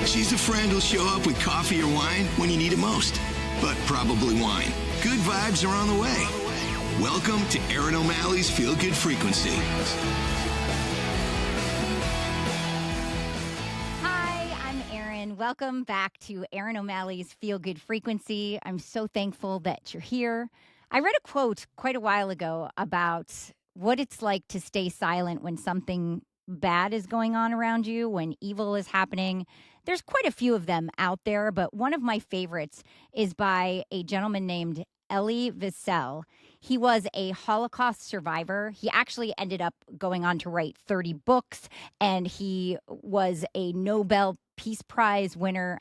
She's a friend who'll show up with coffee or wine when you need it most, but probably wine. Good vibes are on the way. Welcome to Erin O'Malley's Feel Good Frequency. Hi, I'm Erin. Welcome back to Erin O'Malley's Feel Good Frequency. I'm so thankful that you're here. I read a quote quite a while ago about what it's like to stay silent when something bad is going on around you, when evil is happening. There's quite a few of them out there, but one of my favorites is by a gentleman named Elie Wiesel. He was a Holocaust survivor. He actually ended up going on to write 30 books, and he was a Nobel Peace Prize winner.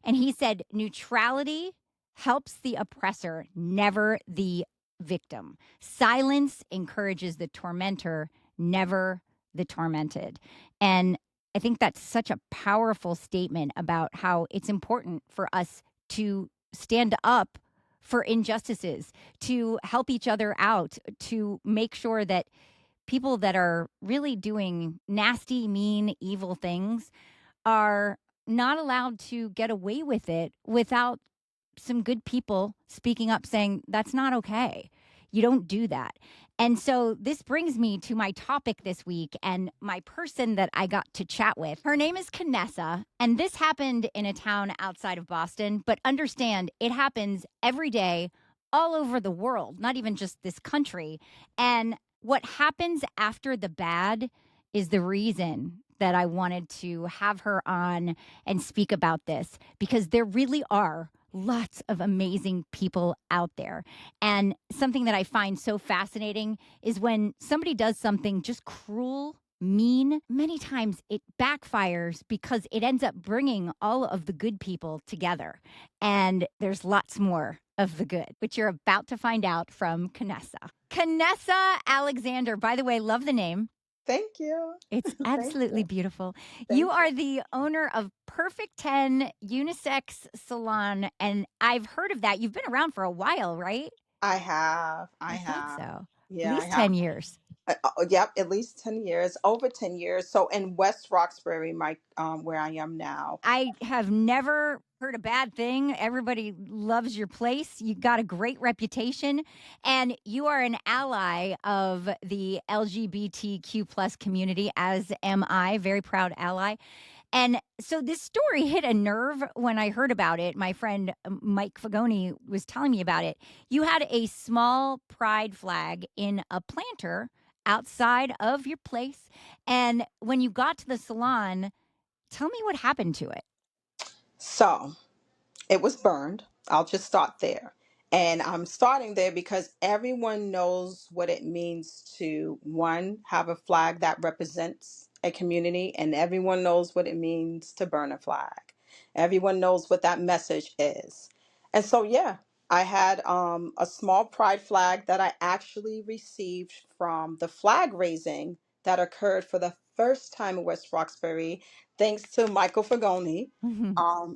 And he said, neutrality helps the oppressor, never the victim. Silence encourages the tormentor, never the tormented. And I think that's such a powerful statement about how it's important for us to stand up for injustices, to help each other out, to make sure that people that are really doing nasty, mean, evil things are not allowed to get away with it without some good people speaking up saying, that's not okay. You don't do that. And so this brings me to my topic this week and my person that I got to chat with. Her name is Kanessa, and this happened in a town outside of Boston. But understand, it happens every day all over the world, not even just this country. And what happens after the bad is the reason that I wanted to have her on and speak about this, because there really are lots of amazing people out there. And something that I find so fascinating is when somebody does something just cruel, mean, many times it backfires because it ends up bringing all of the good people together. And there's lots more of the good, which you're about to find out from Kanessa. Kanessa Alexander, by the way, love the name. Thank you. It's Thank absolutely you. beautiful. Thank You are the owner of Perfect 10 Unisex Salon, and I've heard of that. You've been around for a while, right? I have. I thought have. so. At Yeah, I least have. 10 years. Yep, at least 10 years, over 10 years. So in West Roxbury, where I am now. I have never heard a bad thing. Everybody loves your place. You got a great reputation, and you are an ally of the LGBTQ plus community, as am I, very proud ally. And so this story hit a nerve when I heard about it. My friend Mike Fagoni was telling me about it. You had a small pride flag in a planter outside of your place. And when you got to the salon, tell me what happened to it. So it was burned. I'll just start there. And I'm starting there because everyone knows what it means to, one, have a flag that represents a community, and everyone knows what it means to burn a flag. Everyone knows what that message is. And so, yeah, I had a small pride flag that I actually received from the flag raising that occurred for the first time in West Roxbury, thanks to Michael Fagoni,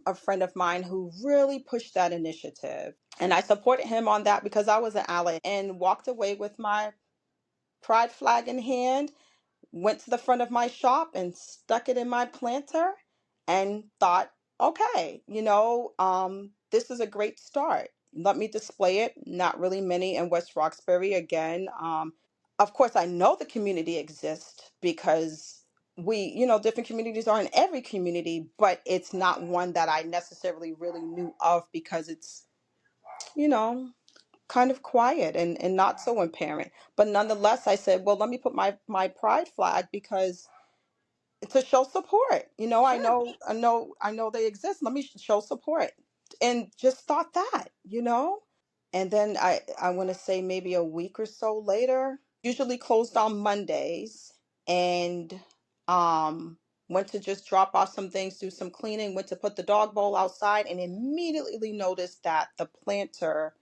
a friend of mine who really pushed that initiative. And I supported him on that because I was an ally and walked away with my pride flag in hand, went to the front of my shop and stuck it in my planter and thought, okay, this is a great start. Let me display it. Not really many in West Roxbury. Again, of course, I know the community exists because different communities are in every community, but it's not one that I necessarily really knew of because it's, you know, kind of quiet and not so apparent. But nonetheless, I said, well, let me put my pride flag because to show support. I Sure. know they exist. Let me show support. And just thought that. And then I want to say maybe a week or so later, usually closed on Mondays, and um went to just drop off some things, do some cleaning, went to put the dog bowl outside, and immediately noticed that the planter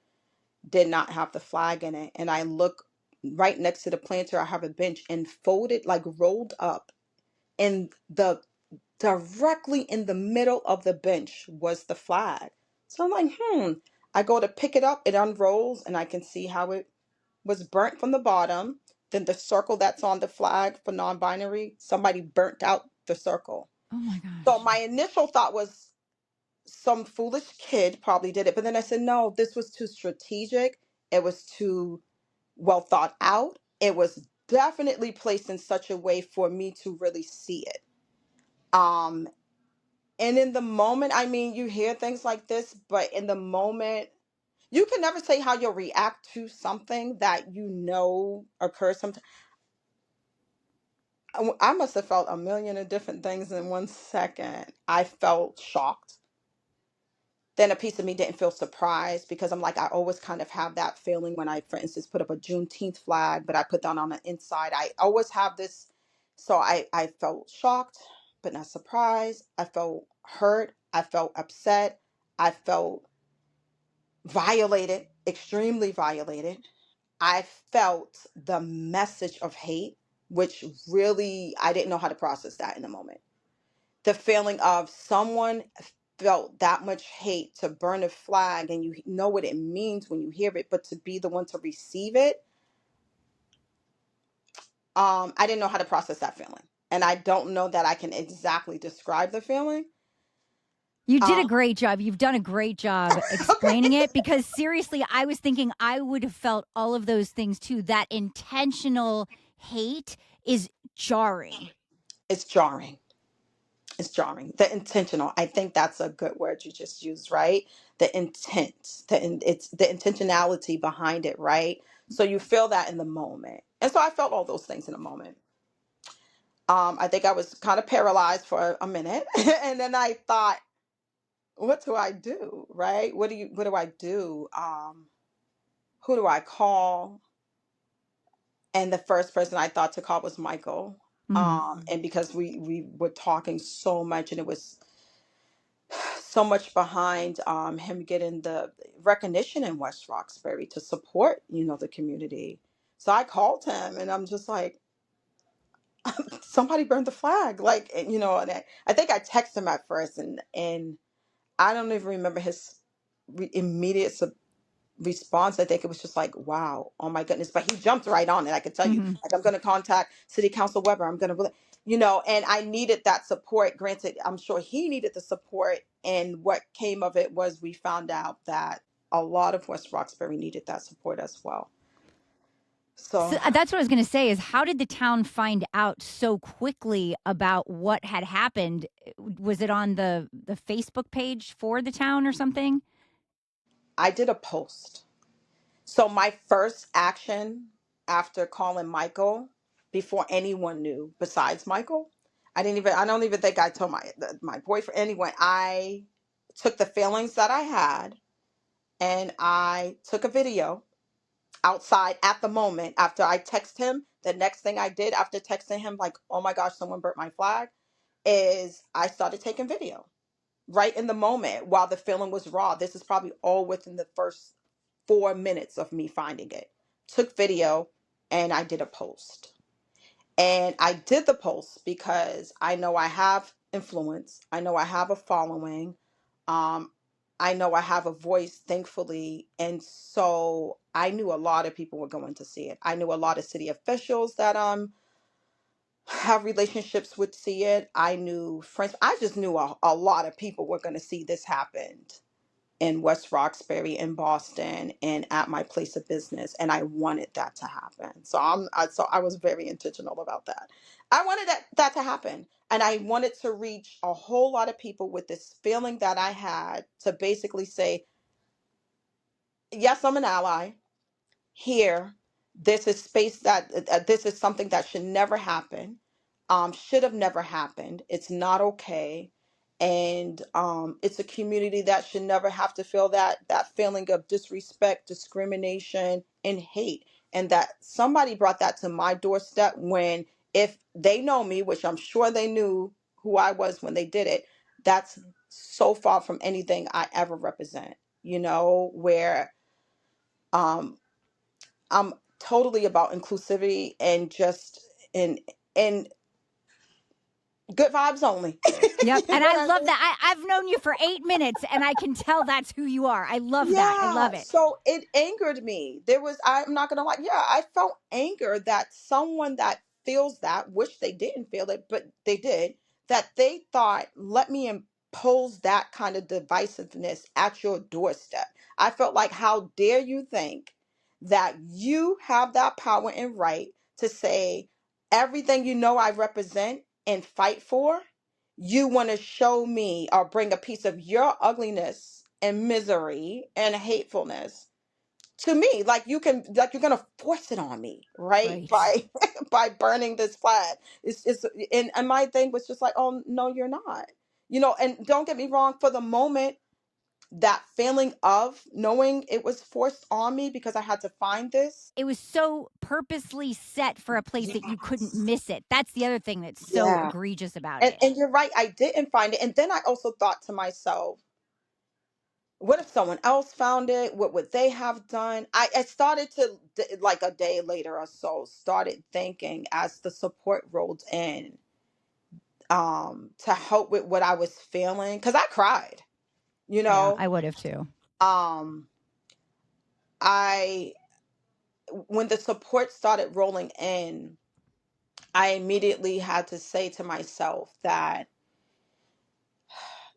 did not have the flag in it. And I look right next to the planter, I have a bench, and folded, like rolled up, and the directly in the middle of the bench was the flag. So I'm like, I go to pick it up, it unrolls, and I can see how it was burnt from the bottom. then the circle that's on the flag for non-binary, somebody burnt out the circle. Oh my So gosh. my initial thought was some foolish kid probably did it. But then I said, no, this was too strategic. It was too well thought out. It was definitely placed in such a way for me to really see it. Um, and in the moment, I mean, you hear things like this, but in the moment, you can never say how you'll react to something that you know occurs sometimes. I must have felt a million of different things in 1 second. I felt shocked. Then a piece of me didn't feel surprised because I'm like, I always kind of have that feeling when I, for instance, put up a Juneteenth flag, but I put that on the inside. I always have this. So I felt shocked, but not surprised. I felt hurt. I felt upset. I felt violated, extremely violated. I felt the message of hate, which really, I didn't know how to process that in the moment. The feeling of someone felt that much hate to burn a flag, and you know what it means when you hear it, but to be the one to receive it, I didn't know how to process that feeling. And I don't know that I can exactly describe the feeling. You did a Uh, great job. You've done a great job okay. explaining it because seriously, I was thinking I would have felt all of those things too. That intentional hate is jarring. It's jarring. It's jarring. The intentional. I think that's a good word you just used, right? The intent. It's the intentionality behind it, right? So you feel that in the moment. And so I felt all those things in a moment. I think I was kind of paralyzed for a minute, and then I thought, what do I do? Right? What do I do? Who do I call? And the first person I thought to call was Michael. Mhm. And because we were talking so much, and it was so much behind him getting the recognition in West Roxbury to support, the community. So I called him, and I'm just like, somebody burned the flag, like, and I think I texted him at first, and I don't even remember his immediate response. I think it was just like, wow, oh my goodness. But he jumped right on it. I could tell you, Mhm. like, I'm going to contact City Council Weber. I'm going to, and I needed that support. Granted, I'm sure he needed the support. And what came of it was we found out that a lot of West Roxbury needed that support as well. So So that's what I was going to say is how did the town find out so quickly about what had happened? Was it on the Facebook page for the town or something? I did a post. So my first action after calling Michael, before anyone knew besides Michael, I don't even think I told my boyfriend, anyone. I took the feelings that I had, and I took a video outside at the moment after I texted him. The next thing I did after texting him, like, oh my gosh, someone burnt my flag, is I started taking video right in the moment while the feeling was raw. This is probably all within the first 4 minutes of me finding it. Took video, and I did a post. And I did the post because I know I have influence. I know I have a following. Um, I know I have a voice, thankfully. And so I knew a lot of people were going to see it. I knew a lot of city officials that have relationships would see it. I knew friends. I just knew a lot of people were going to see this happen in West Roxbury, in Boston, and at my place of business, and I wanted that to happen. So I was very intentional about that. I wanted that to happen, and I wanted to reach a whole lot of people with this feeling that I had to basically say, yes, I'm an ally here. This is space that this is something that should never happen, should have never happened. It's not okay. And it's a community that should never have to feel that feeling of disrespect, discrimination, and hate. And that somebody brought that to my doorstep, when, if they know me, which I'm sure they knew who I was when they did it, that's so far from anything I ever represent, where um I'm totally about inclusivity, and just in good vibes only. Yep. You And know I what I love mean? that. I've known you for 8 minutes and I can tell that's who you are. I love that. I Yeah, love it. so it angered me. I'm not gonna lie, yeah, I felt anger that someone that feels that, wish they didn't feel it, but they did, that they thought, let me impose that kind of divisiveness at your doorstep. I felt like, how dare you think that you have that power and right to say everything you know I represent and fight for? You want to show me or bring a piece of your ugliness and misery and hatefulness to me, like you're gonna force it on me, right, Right. by by burning this flag. It's and my thing was just like, oh no, you're not, and don't get me wrong, for the moment, that feeling of knowing it was forced on me because I had to find this. It was so purposely set for a place that you couldn't Yes. miss it. That's the other thing that's so Yeah. egregious about and it. and you're right, I didn't find it, and then I also thought to myself, what if someone else found it? What would they have done? I started to, like a day later or so, started thinking as the support rolled in, to help with what I was feeling, because I cried, you Yeah, know. I would have too. Um, I When the support started rolling in, I immediately had to say to myself that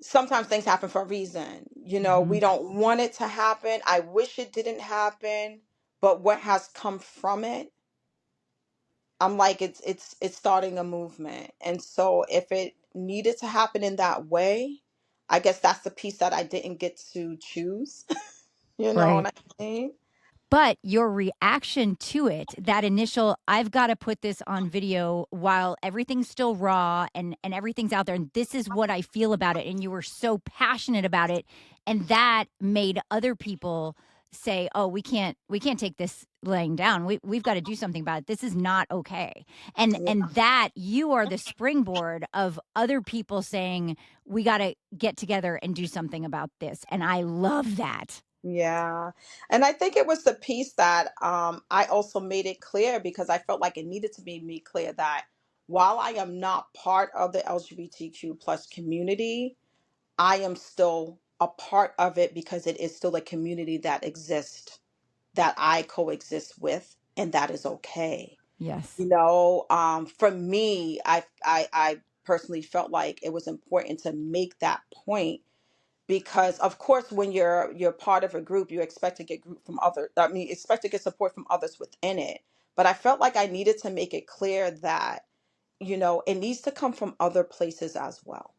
sometimes things happen for a reason. Hmm. We don't want it to happen. I wish it didn't happen, but what has come from it, I'm like, it's starting a movement. And so if it needed to happen in that way, I guess that's the piece that I didn't get to choose. You know what Right. I mean? But your reaction to it, that initial, I've got to put this on video while everything's still raw and everything's out there. And this is what I feel about it. And you were so passionate about it. And that made other people say, oh, we can't take this laying down. We've got to do something about it. This is not okay. And Yeah. that you are the springboard of other people saying, we got to get together and do something about this. And I love that. Yeah. And I think it was the piece that, I also made it clear, because I felt like it needed to be made clear that while I am not part of the LGBTQ plus community, I am still a part of it because it is still a community that exists, that I coexist with, and that is okay. Yes. For me, I personally felt like it was important to make that point, because of course when you're part of a group, you expect to get expect to get support from others within it. But I felt like I needed to make it clear that, it needs to come from other places as well,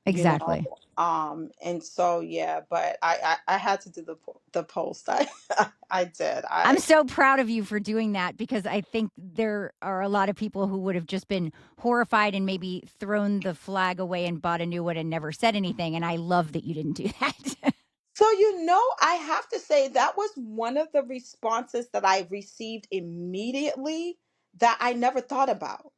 you know Exactly. and so, yeah, but I had to do the post. I did. I'm so proud of you for doing that because I think there are a lot of people who would have just been horrified and maybe thrown the flag away and bought a new one and never said anything. And I love that you didn't do that. So, I have to say that was one of the responses that I received immediately that I never thought about.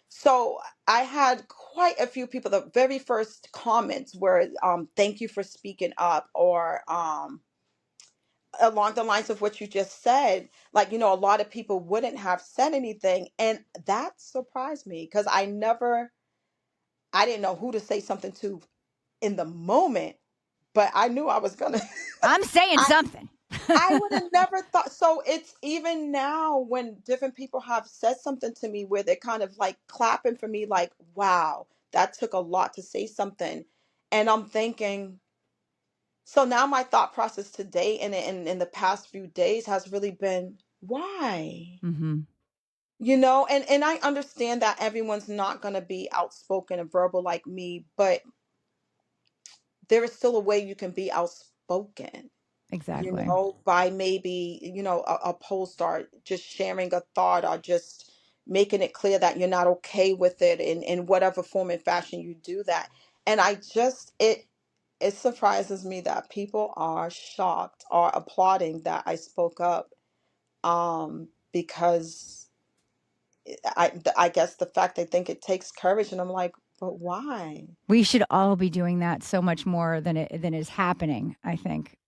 So I had quite a few people. The very first comments were, "Thank you for speaking up," or, along the lines of what you just said. Like, a lot of people wouldn't have said anything, and that surprised me because I didn't know who to say something to in the moment, but I knew I was gonna. I'm saying I something. I would have never thought. So it's even now when different people have said something to me where they're kind of like clapping for me, like, wow, that took a lot to say something. And I'm thinking, so now my thought process today and in the past few days has really been, why? Hmm. And I understand that everyone's not going to be outspoken and verbal like me, but there is still a way you can be outspoken, Exactly. by maybe, a post, or just sharing a thought, or just making it clear that you're not okay with it in whatever form and fashion you do that. And it surprises me that people are shocked or applauding that I spoke up, because I guess the fact they think it takes courage, and I'm like, but why? We should all be doing that so much more than is happening, I think.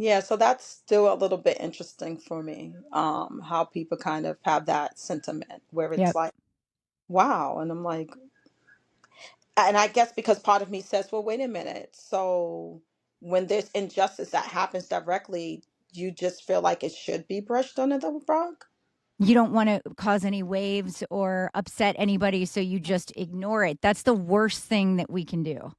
Yeah, so that's still a little bit interesting for me, how people kind of have that sentiment where it's Yep. like, wow. And I'm like, And I guess because part of me says, well, wait a minute. So when there's injustice that happens directly, you just feel like it should be brushed under the rug? You don't want to cause any waves or upset anybody, so you just ignore it. That's the worst thing that we can do.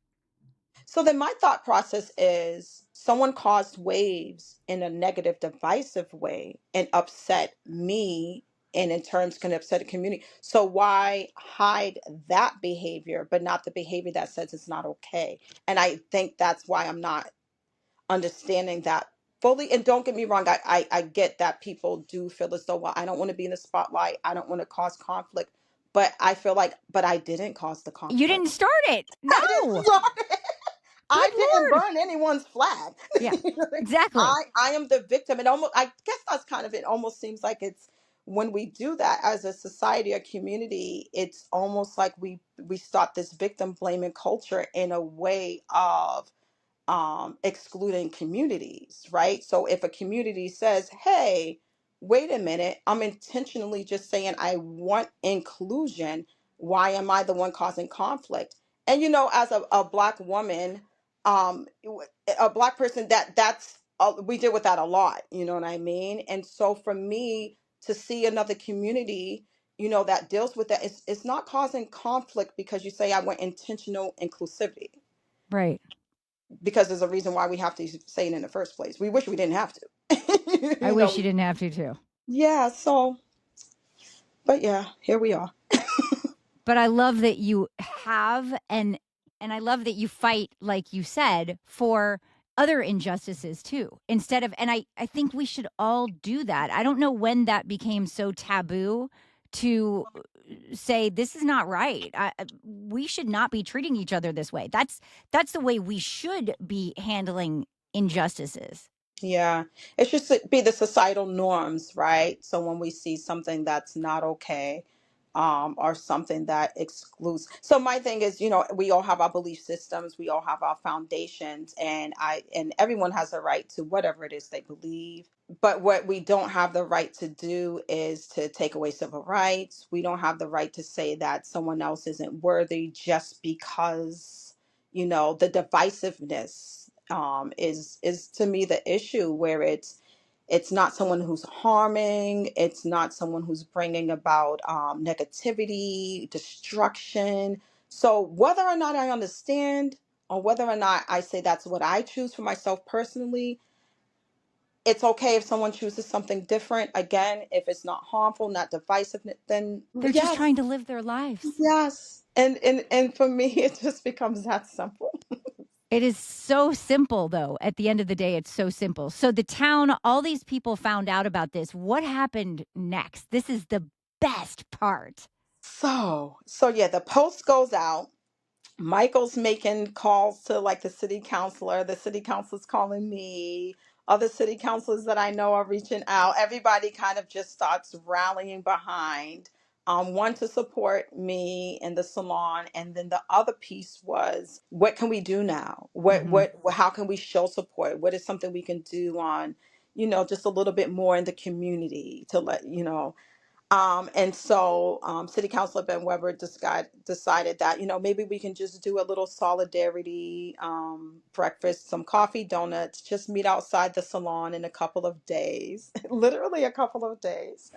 So then my thought process is someone caused waves in a negative, divisive way and upset me, and in turns can upset a community. So why hide that behavior, but not the behavior that says it's not okay? And I think that's why I'm not understanding that fully. And don't get me wrong, I get that people do feel as though, well, I don't want to be in the spotlight. I don't want to cause conflict. But I feel like, but I didn't cause the You conflict. didn't start it. I didn't No. start it. I Good didn't Lord. burn anyone's flag. Yeah, You know what I mean? exactly. I am the victim. And almost, I guess that's kind of, it almost seems like it's, when we do that as a society or community, it's almost like we start this victim blaming culture in a way of excluding communities, right? So if a community says, hey, wait a minute, I'm intentionally just saying I want inclusion, why am I the one causing conflict? And as a black woman, a black person, we deal with that a lot, you know what I mean? And so for me to see another community, that deals with that, it's not causing conflict because you say I want intentional inclusivity, Right. because there's a reason why we have to say it in the first place. We wish we didn't have to. I wish you didn't have to too. Yeah, so, but yeah, here we are. But I love that you have and I love that you fight, like you said, for other injustices too. Instead of and I think we should all do that. I don't know when that became so taboo to say this is not right. We should not be treating each other this way. That's the way we should be handling injustices. Yeah, it should be the societal norms, right? So when we see something that's not okay, or something that excludes. So my thing is, we all have our belief systems, we all have our foundations, and everyone has a right to whatever it is they believe. But what we don't have the right to do is to take away civil rights. We don't have the right to say that someone else isn't worthy just because, the divisiveness is to me the issue, where it's not someone who's harming, it's not someone who's bringing about negativity, destruction. So whether or not I understand, or whether or not I say that's what I choose for myself personally, it's okay if someone chooses something different. Again, if it's not harmful, not divisive, then They're just yes, trying to live their lives. yes. And for me, it just becomes that simple. It is so simple, though. At the end of the day, it's so simple. So, the town, all these people found out about this. What happened next? This is the best part. So yeah, the post goes out. Michael's making calls to like the city councilor. The city councilor's calling me. Other city councilors that I know are reaching out. Everybody kind of just starts rallying behind one to support me in the salon, and then the other piece was, what can we do now? Mhm. How can we show support? What is something we can do on, just a little bit more in the community to let and so City Councilor Ben Weber decided that, maybe we can just do a little solidarity breakfast, some coffee, donuts, just meet outside the salon in a couple of days, literally a couple of days.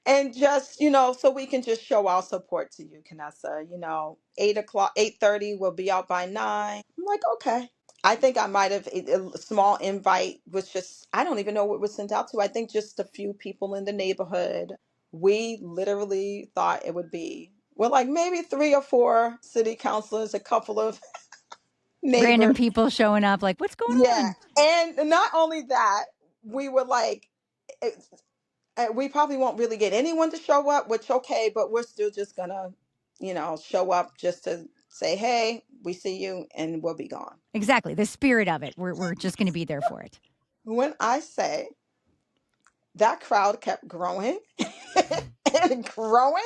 And just, so we can just show our support to you, Kanessa. 8 o'clock, 8:30, we'll be out by 9. I'm like, okay. I think I might have a small invite was just, I don't even know what was sent out to. I think just a few people in the neighborhood. We literally thought it would be, well, like maybe 3 or 4 city councilors, a couple of Random neighbors. people showing up, like, what's going Yeah. on? And not only that, we were like, we probably won't really get anyone to show up, which okay, but we're still just gonna, show up just to say, hey, we see you, and we'll be gone. Exactly. The spirit of it. We're just going to be there for it. When I say that crowd kept growing and growing,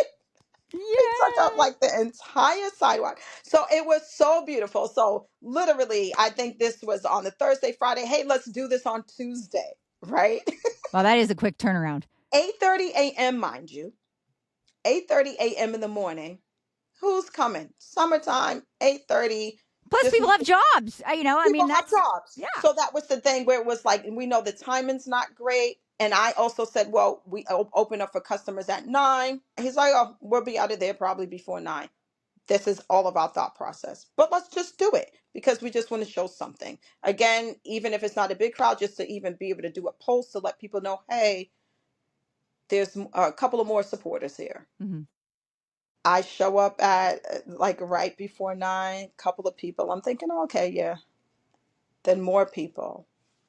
it took up Yay. like the entire sidewalk. So it was so beautiful. So literally, I think this was on the Thursday, Friday. Hey, let's do this on Tuesday, right? Well, that is a quick turnaround. 8:30 a.m., mind you. 8:30 a.m. in the morning. Who's coming? Summertime, 8:30. Plus, Just people have jobs. I people mean, have that's, jobs. yeah, So that was the thing where it was like, we know the timing's not great. And I also said, well, we open up for customers at 9. He's like, oh, we'll be out of there probably before 9. This is all of our thought process. But let's just do it because we just want to show something. Again, even if it's not a big crowd, just to even be able to do a post to let people know, hey, there's a couple of more supporters here. hmm I show up at like right before 9, couple of people. I'm thinking, okay, yeah. Then more people,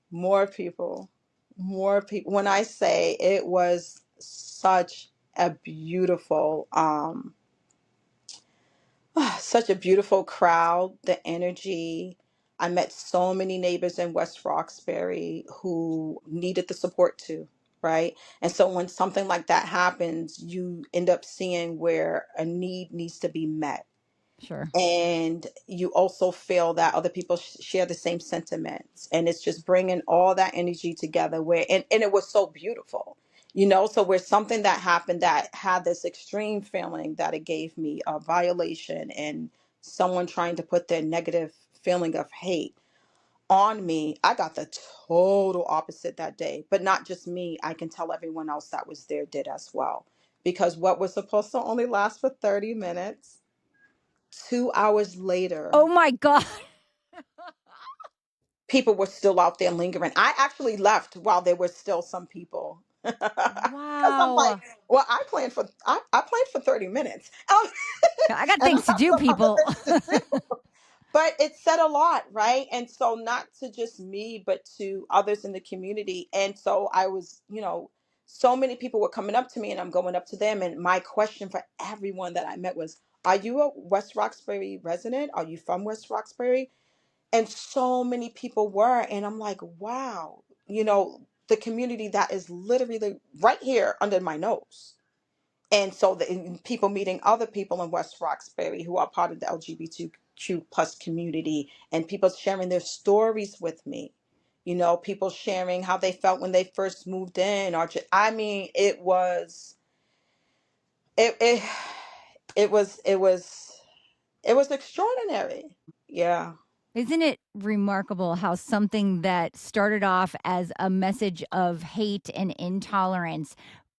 more people, more people. When I say it was such a beautiful, such a beautiful crowd, the energy. I met so many neighbors in West Roxbury who needed the support too, right? And so when something like that happens, you end up seeing where a need needs to be met, sure. and you also feel that other people share the same sentiments, and it's just bringing all that energy together where and it was so beautiful, so where something that happened that had this extreme feeling that it gave me a violation and someone trying to put their negative feeling of hate on me, I got the total opposite that day. But not just me, I can tell everyone else that was there did as well, because what was supposed to only last for 30 minutes, 2 hours later, Oh my God. people were still out there lingering. I actually left while there were still some people. Because I'm like, Wow. well, I planned for 30 minutes. I got And I things to have do, some other people. things to do. But it said a lot, right? And so not to just me, but to others in the community. And so I was, so many people were coming up to me and I'm going up to them. And my question for everyone that I met was, are you a West Roxbury resident? Are you from West Roxbury? And so many people were. And I'm like, wow, the community that is literally right here under my nose. And so the people meeting other people in West Roxbury who are part of the LGBTQ plus community, and people sharing their stories with me. People sharing how they felt when they first moved in, or I mean, it it it was extraordinary. Yeah, Isn't it remarkable how something that started off as a message of hate and intolerance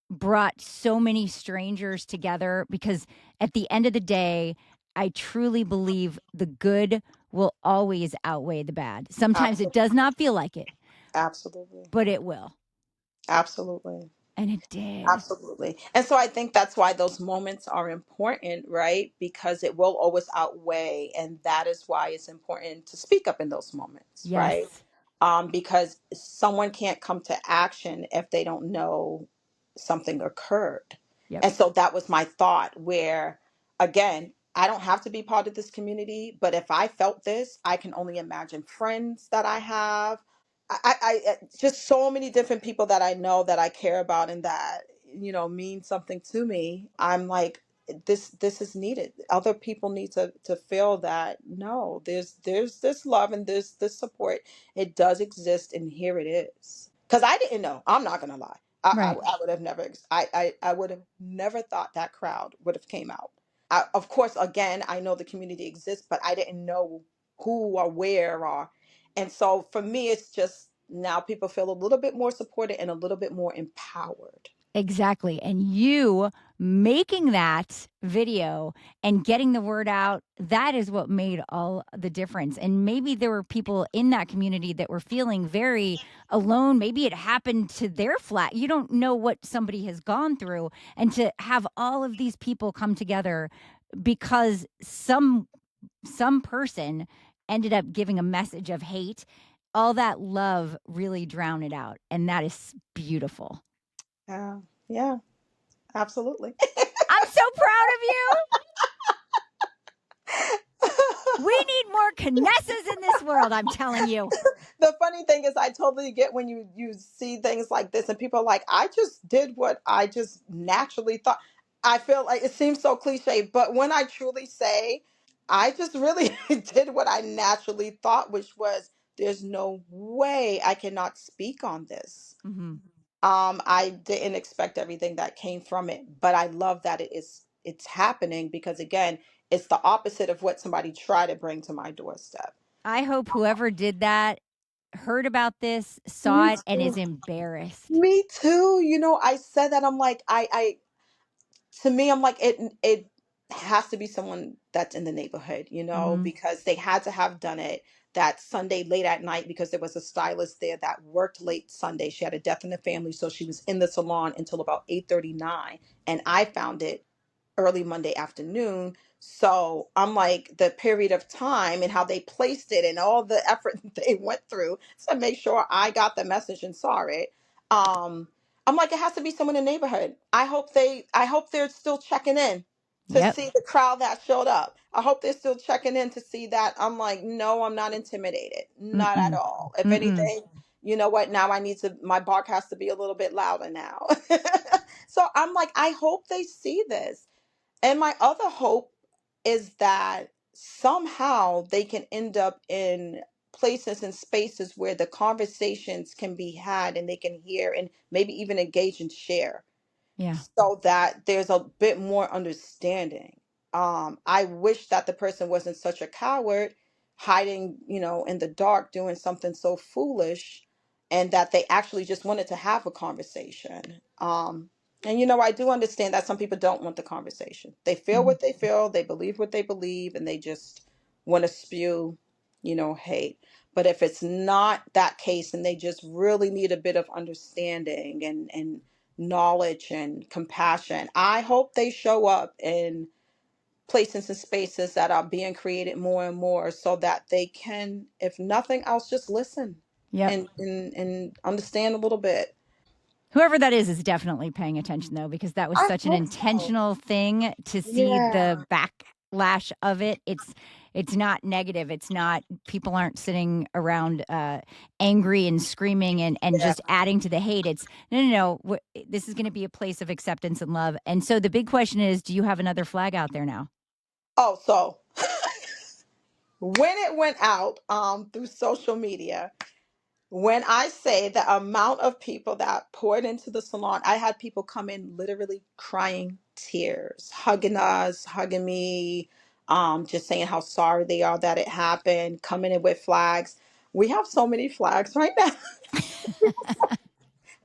brought so many strangers together? Because at the end of the day, I truly believe the good will always outweigh the bad. Sometimes it does absolutely, not feel like it, absolutely, but it will. absolutely. And it did. Absolutely. And so I think that's why those moments are important, right? Because it will always outweigh. And that is why it's important to speak up in those moments, right? Yes. Because someone can't come to action if they don't know something occurred. Yep. And so that was my thought, where, again, I don't have to be part of this community, but if I felt this, I can only imagine friends that I have. Just so many different people that I know that I care about and that mean something to me. I'm like, this is needed. Other people need to feel that, no, there's this love and there's this support. It does exist, and here it is. Because I didn't know. I'm not gonna lie. Right. I would have never. I would have never thought that crowd would have came out. Of course, again, I know the community exists, but I didn't know who or where or. And so for me, it's just now people feel a little bit more supported and a little bit more empowered. Exactly. And you making that video and getting the word out, that is what made all the difference. And maybe there were people in that community that were feeling very alone. Maybe it happened to their flat. You don't know what somebody has gone through. And to have all of these people come together because some person ended up giving a message of hate, all that love really drowned it out. And that is beautiful. Yeah, yeah, absolutely. I'm so proud of you. We need more Kanessas in this world, I'm telling you. The funny thing is, I totally get when you see things like this and people are like, I just did what I just naturally thought. I feel like it seems so cliche, but when I truly say I just really did what I naturally thought, which was, there's no way I cannot speak on this. Mhm. I didn't expect everything that came from it, but I love that it's happening, because again, it's the opposite of what somebody tried to bring to my doorstep. I hope whoever did that heard about this, saw Me it, and is too. embarrassed. Me too. I said that. I'm like, to me, I'm like, it has to be someone that's in the neighborhood, Mhm. because they had to have done it that Sunday late at night, because there was a stylist there that worked late Sunday. She had a death in the family, so she was in the salon until about 8:39, and I found it early Monday afternoon. So I'm like, the period of time and how they placed it and all the effort they went through to make sure I got the message and saw it. Um, I'm like, it has to be someone in the neighborhood. I hope they're still checking in to Yep. see the crowd that showed up. I hope they're still checking in to see that. I'm like, no, I'm not intimidated. Not at Mm-mm. all. If Mm-mm. anything, you know what? Now my bark has to be a little bit louder now. So I'm like, I hope they see this. And my other hope is that somehow they can end up in places and spaces where the conversations can be had and they can hear and maybe even engage and share, Yeah. so that there's a bit more understanding. I wish that the person wasn't such a coward, hiding, in the dark, doing something so foolish, and that they actually just wanted to have a conversation. And I do understand that some people don't want the conversation. They feel Mhm. what they feel, they believe what they believe, and they just want to spew, hate. But if it's not that case and they just really need a bit of understanding and knowledge and compassion, I hope they show up in places and spaces that are being created more and more, so that they can, if nothing else, just listen Yep. and understand a little bit. Whoever that is definitely paying attention though, because that was I such an hope so. intentional thing to see Yeah. the backlash of it. It's not negative. It's not people aren't sitting around angry and screaming and Yeah. just adding to the hate. It's no, no, no. This is going to be a place of acceptance and love. And so the big question is, do you have another flag out there now? Oh, so when it went out through social media, when I say the amount of people that poured into the salon, I had people come in literally crying tears, hugging us, hugging me, just saying how sorry they are that it happened, coming in with flags. We have so many flags right now.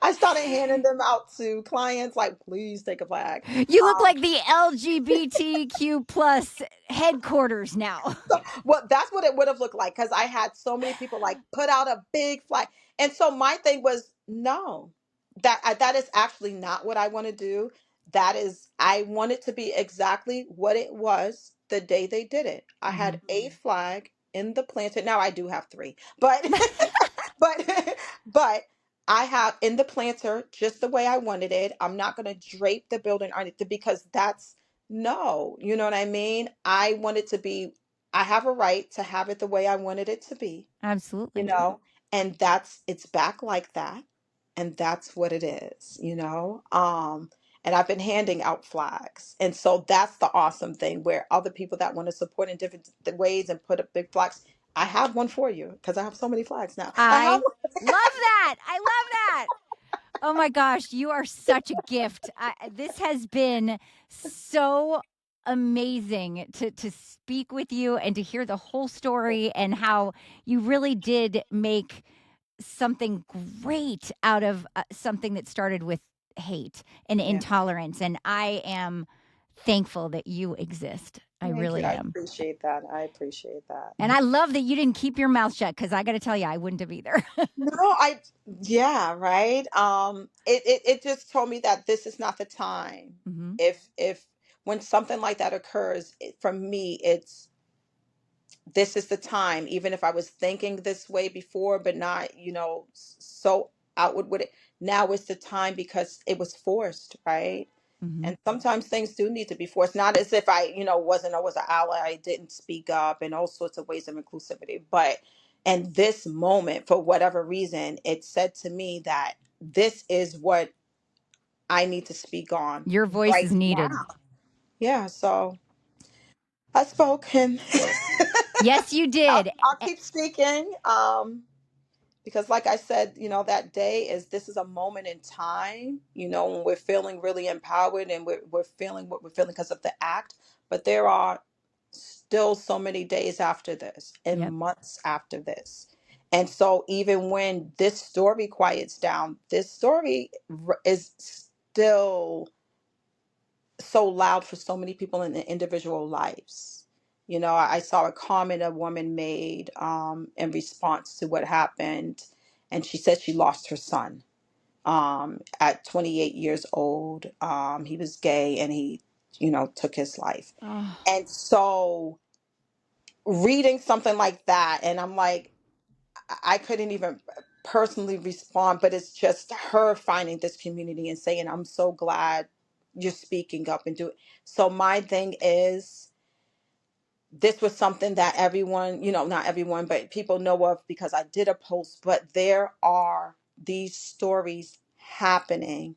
I started handing them out to clients, like, please take a flag. You look Um, like the LGBTQ plus headquarters now. well, that's what it would have looked like, because I had so many people like put out a big flag, and so my thing was, no, that is actually not what I want to do. That is, I want it to be exactly what it was the day they did it. I Mhm. had a flag in the planter. Now I do have three, but but but I have in the planter just the way I wanted it. I'm not going to drape the building on it, because that's, no, you know what I mean? I want it to be, I have a right to have it the way I wanted it to be, you Absolutely. know, and it's back like that. And that's what it is, you know? And I've been handing out flags. And so that's the awesome thing, where other people that want to support in different ways and put up big flags, I have one for you, because I have so many flags now. I have I love that. I love that. Oh my gosh, you are such a gift. This has been so amazing to speak with you and to hear the whole story and how you really did make something great out of something that started with hate and yeah. intolerance. And I am thankful that you exist. I Thank you. really I am. appreciate that. I appreciate that. And I love that you didn't keep your mouth shut because I got to tell you, I wouldn't have either. No, yeah, right. It just told me that this is not the time. Hmm. If when something like that occurs, for me, it's, this is the time. Even if I was thinking this way before, but not, so outward with it. Now is the time, because it was forced, right? Hmm. And sometimes things do need to be forced. Not as if I, wasn't, I was an ally, I didn't speak up, and all sorts of ways of inclusivity. But in this moment, for whatever reason, it said to me that this is what I need to speak on Your voice right is needed. now. Yeah, so I spoke, and Yes, you did. I'll keep speaking. Because like I said, that day is, this is a moment in time, when we're feeling really empowered, and we're feeling what we're feeling because of the act. But there are still so many days after this and Yep. months after this. And so even when this story quiets down, this story is still so loud for so many people in their individual lives. You know, I saw a comment a woman made in response to what happened, and she said she lost her son at 28 years old. He was gay and he, took his life. Oh, And so reading something like that, and I'm like, I couldn't even personally respond, but it's just her finding this community and saying, I'm so glad you're speaking up and do it. So my thing is, this was something that everyone, not everyone, but people know of because I did a post, but there are these stories happening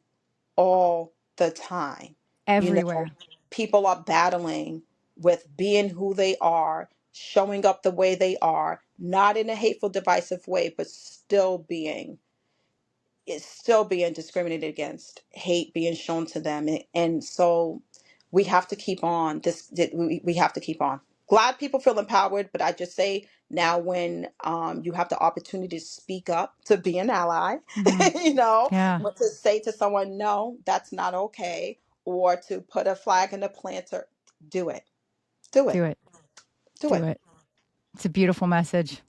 all the time. You know, everywhere. people are battling with being who they are, showing up the way they are, not in a hateful, divisive way, but still being discriminated against, hate being shown to them. And so we have to keep on we have to keep on. Glad people feel empowered, but I just say now when you have the opportunity to speak up, to be an ally, Hmm. Yeah. but to say to someone, no, that's not okay, or to put a flag in the planter, do it. Do Do it. it. Do Do it. it. It's a beautiful message.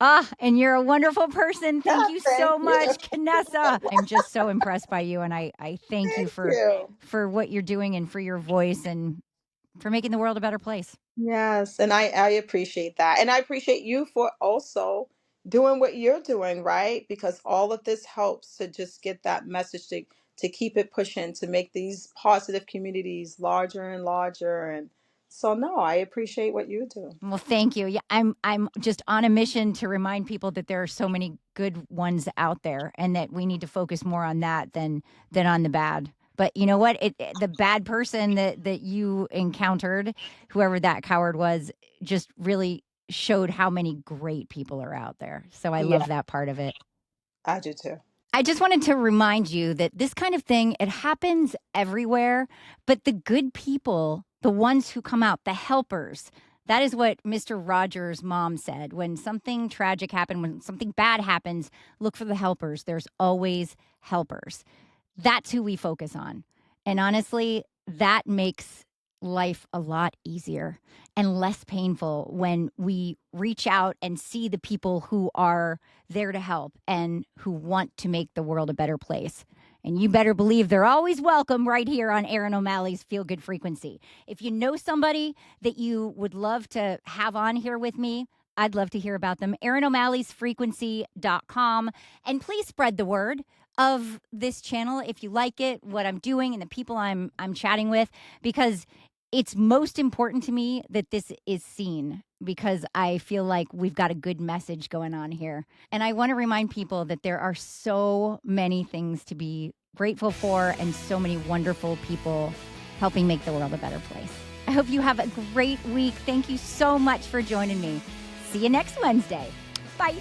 Ah, and you're a wonderful person. Thank you Thank so you. much, Kanessa. I'm just so impressed by you, and I thank you Thank you. for what you're doing and for your voice and for making the world a better place. Yes, and I appreciate that. And I appreciate you for also doing what you're doing, right? Because all of this helps to just get that message to keep it pushing, to make these positive communities larger and larger. And so no, I appreciate what you do. Well, thank you. Yeah, I'm just on a mission to remind people that there are so many good ones out there, and that we need to focus more on that than on the bad. But you know what? The bad person that you encountered, whoever that coward was, just really showed how many great people are out there. So I Yeah, love that part of it. I do too. I just wanted to remind you that this kind of thing, it happens everywhere, but the good people, the ones who come out, the helpers, that is what Mr. Rogers' mom said. When something tragic happened, when something bad happens, look for the helpers. There's always helpers. That's who we focus on. And honestly, that makes life a lot easier and less painful when we reach out and see the people who are there to help and who want to make the world a better place. And you better believe they're always welcome right here on Erin O'Malley's Feel Good Frequency. If you know somebody that you would love to have on here with me, I'd love to hear about them. Erin O'Malley's Frequency.com. And please spread the word of this channel if you like it, what I'm doing, and the people I'm chatting with, because it's most important to me that this is seen, because I feel like we've got a good message going on here. And I want to remind people that there are so many things to be grateful for and so many wonderful people helping make the world a better place. I hope you have a great week. Thank you so much for joining me. See you next Wednesday. Bye.